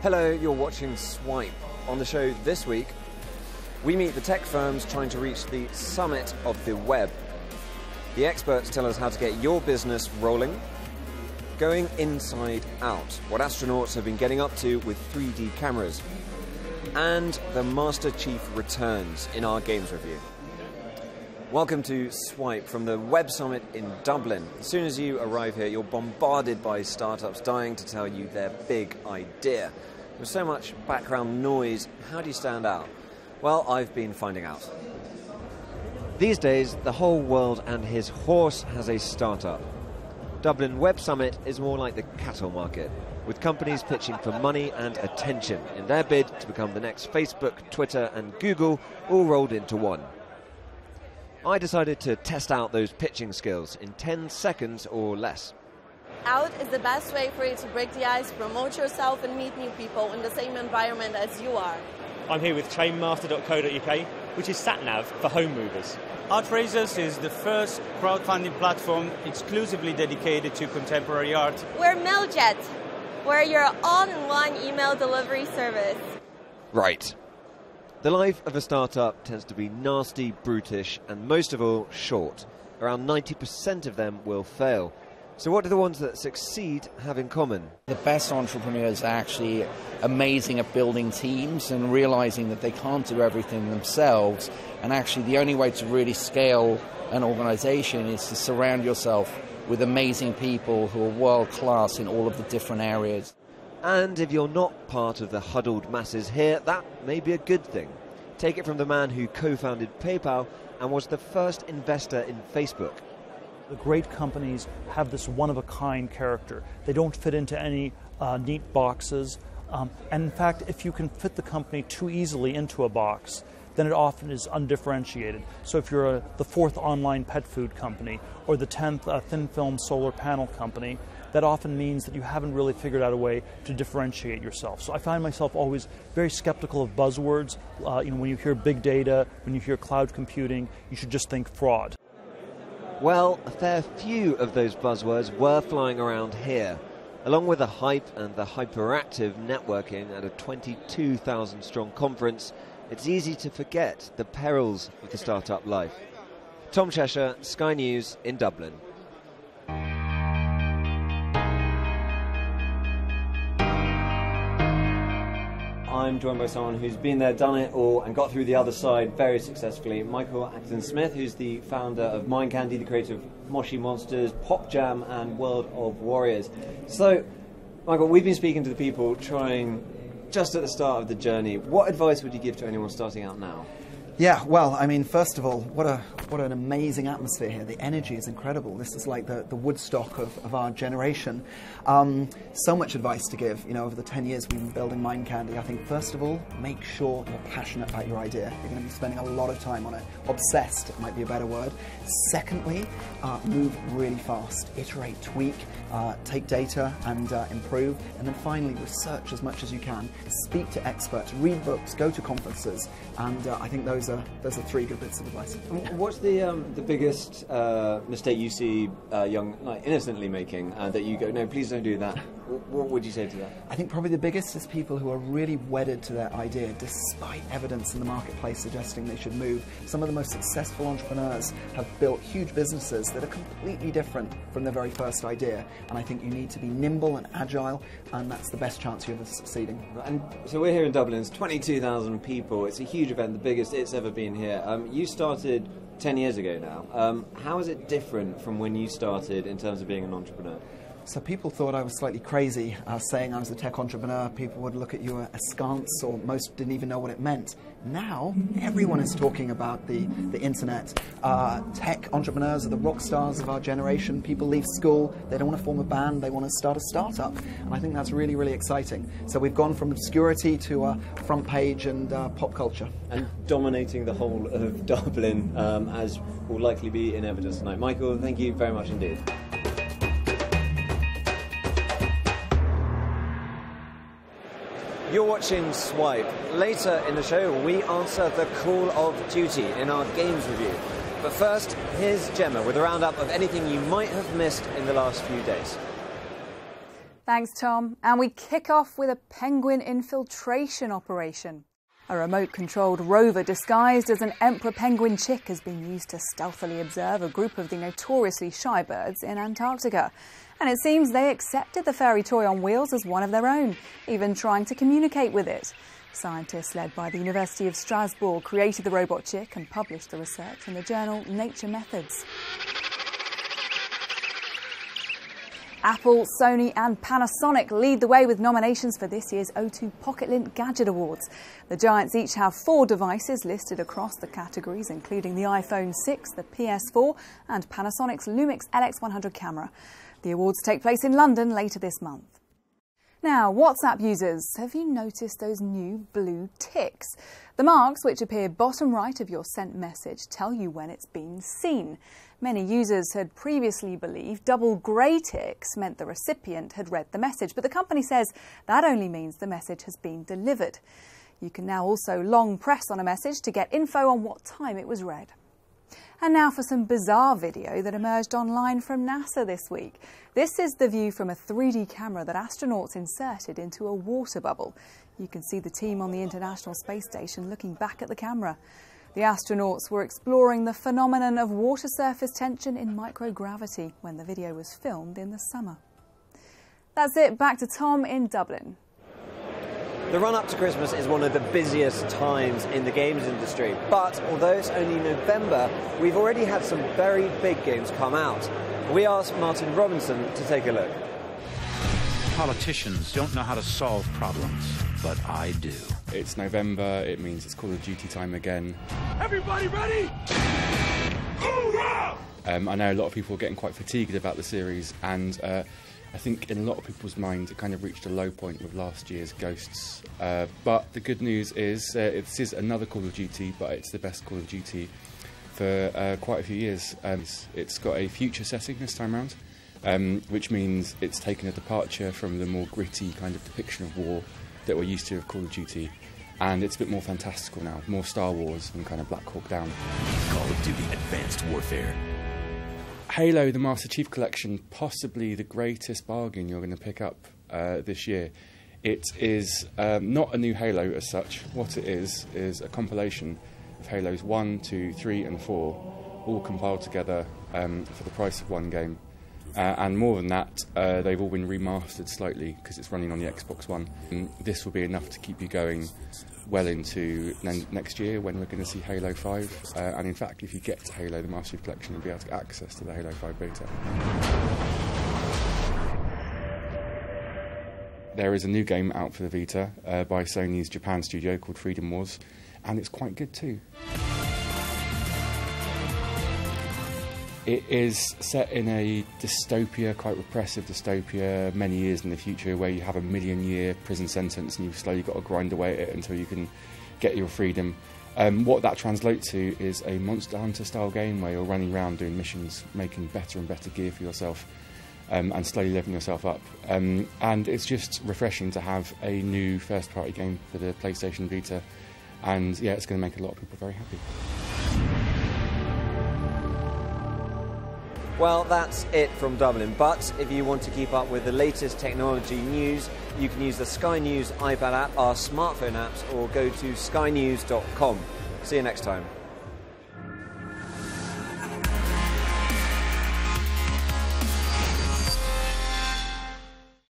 Hello, you're watching Swipe. On the show this week, we meet the tech firms trying to reach the summit of the web. The experts tell us how to get your business rolling. Going inside out, what astronauts have been getting up to with 3D cameras. And the Master Chief returns in our games review. Welcome to Swipe from the Web Summit in Dublin. As soon as you arrive here, you're bombarded by startups dying to tell you their big idea. With so much background noise, how do you stand out? Well, I've been finding out. These days, the whole world and his horse has a startup. Dublin Web Summit is more like the cattle market, with companies pitching for money and attention in their bid to become the next Facebook, Twitter and Google, all rolled into one. I decided to test out those pitching skills in 10 seconds or less. Out is the best way for you to break the ice, promote yourself and meet new people in the same environment as you are. I'm here with chainmaster.co.uk, which is sat-nav for home movers. Outrageous is the first crowdfunding platform exclusively dedicated to contemporary art. We're Mailjet. We're your all-in-one email delivery service. Right. The life of a startup tends to be nasty, brutish, and most of all, short. Around 90% of them will fail. So what do the ones that succeed have in common? The best entrepreneurs are actually amazing at building teams and realizing that they can't do everything themselves. And actually the only way to really scale an organization is to surround yourself with amazing people who are world-class in all of the different areas. And if you're not part of the huddled masses here, that may be a good thing. Take it from the man who co-founded PayPal and was the first investor in Facebook. The great companies have this one-of-a-kind character. They don't fit into any neat boxes. And in fact, if you can fit the company too easily into a box, then it often is undifferentiated. So if you're the 4th online pet food company or the 10th thin film solar panel company, that often means that you haven't really figured out a way to differentiate yourself. So I find myself always very skeptical of buzzwords. When you hear big data, when you hear cloud computing, you should just think fraud. Well, a fair few of those buzzwords were flying around here. Along with the hype and the hyperactive networking at a 22,000 strong conference, it's easy to forget the perils of the startup life. Tom Cheshire, Sky News in Dublin. I'm joined by someone who's been there, done it all, and got through the other side very successfully. Michael Acton-Smith, who's the founder of Mind Candy, the creator of Moshi Monsters, Pop Jam, and World of Warriors. So, Michael, we've been speaking to the people trying just at the start of the journey. What advice would you give to anyone starting out now? Yeah, well, I mean, first of all, what an amazing atmosphere here. The energy is incredible. This is like the Woodstock of our generation. So much advice to give. Over the 10 years we've been building Mind Candy. I think, first of all, make sure you're passionate about your idea. You're going to be spending a lot of time on it. Obsessed, it might be a better word. Secondly, move really fast. Iterate, tweak, take data and improve. And then finally, research as much as you can. Speak to experts, read books, go to conferences. And I think those are 3 good bits of advice. What's the biggest mistake you see young, innocently making that you go, no, please don't do that? What would you say to that? I think probably the biggest is people who are really wedded to their idea, despite evidence in the marketplace suggesting they should move. Some of the most successful entrepreneurs have built huge businesses that are completely different from their very first idea. And I think you need to be nimble and agile, and that's the best chance you're ever succeeding. And so we're here in Dublin. It's 22,000 people. It's a huge event, the biggest it's ever been here. You started 10 years ago now. How is it different from when you started in terms of being an entrepreneur? So people thought I was slightly crazy saying I was a tech entrepreneur. People would look at you askance, or most didn't even know what it meant. Now, everyone is talking about the internet. Tech entrepreneurs are the rock stars of our generation. People leave school, they don't want to form a band, they want to start a startup. And I think that's really, really exciting. So we've gone from obscurity to front page and pop culture. And dominating the whole of Dublin, as will likely be in evidence tonight. Michael, thank you very much indeed. You're watching Swipe. Later in the show, we answer the call of duty in our games review. But first, here's Gemma with a roundup of anything you might have missed in the last few days. Thanks, Tom. And we kick off with a penguin infiltration operation. A remote-controlled rover disguised as an emperor penguin chick has been used to stealthily observe a group of the notoriously shy birds in Antarctica. And it seems they accepted the fairy toy on wheels as one of their own, even trying to communicate with it. Scientists led by the University of Strasbourg created the robot chick and published the research in the journal Nature Methods. Apple, Sony and Panasonic lead the way with nominations for this year's O2 PocketLint Gadget Awards. The giants each have 4 devices listed across the categories, including the iPhone 6, the PS4 and Panasonic's Lumix LX100 camera. The awards take place in London later this month. Now, WhatsApp users, have you noticed those new blue ticks? The marks, which appear bottom right of your sent message, tell you when it's been seen. Many users had previously believed double grey ticks meant the recipient had read the message, but the company says that only means the message has been delivered. You can now also long press on a message to get info on what time it was read. And now for some bizarre video that emerged online from NASA this week. This is the view from a 3D camera that astronauts inserted into a water bubble. You can see the team on the International Space Station looking back at the camera. The astronauts were exploring the phenomenon of water surface tension in microgravity when the video was filmed in the summer. That's it, back to Tom in Dublin. The run-up to Christmas is one of the busiest times in the games industry, but although it's only November, we've already had some very big games come out. We asked Martin Robinson to take a look. Politicians don't know how to solve problems, but I do. It's November, it means it's Call of Duty time again. Everybody ready? Hoorah! I know a lot of people are getting quite fatigued about the series, and I think in a lot of people's minds it kind of reached a low point with last year's Ghosts. But the good news is this is another Call of Duty, but it's the best Call of Duty for quite a few years. It's got a future setting this time around, which means it's taken a departure from the more gritty kind of depiction of war that we're used to of Call of Duty. And it's a bit more fantastical now, more Star Wars and kind of Black Hawk Down. Call of Duty Advanced Warfare. Halo, the Master Chief Collection, possibly the greatest bargain you're going to pick up this year. It is not a new Halo as such. What it is a compilation of Halos 1, 2, 3 and 4, all compiled together for the price of one game. And more than that, they've all been remastered slightly because it's running on the Xbox One. And this will be enough to keep you going well into next year when we're going to see Halo 5. And in fact, if you get to Halo, the Master Chief Collection, you'll be able to get access to the Halo 5 beta. There is a new game out for the Vita by Sony's Japan studio called Freedom Wars, and it's quite good too. It is set in a dystopia, quite repressive dystopia, many years in the future, where you have a 1,000,000-year prison sentence and you've slowly got to grind away at it until you can get your freedom. What that translates to is a Monster Hunter style game where you're running around doing missions, making better and better gear for yourself, and slowly leveling yourself up. And it's just refreshing to have a new first-party game for the PlayStation Vita, and yeah, it's going to make a lot of people very happy. Well, that's it from Dublin, but if you want to keep up with the latest technology news, you can use the Sky News iPad app, our smartphone apps, or go to skynews.com. See you next time.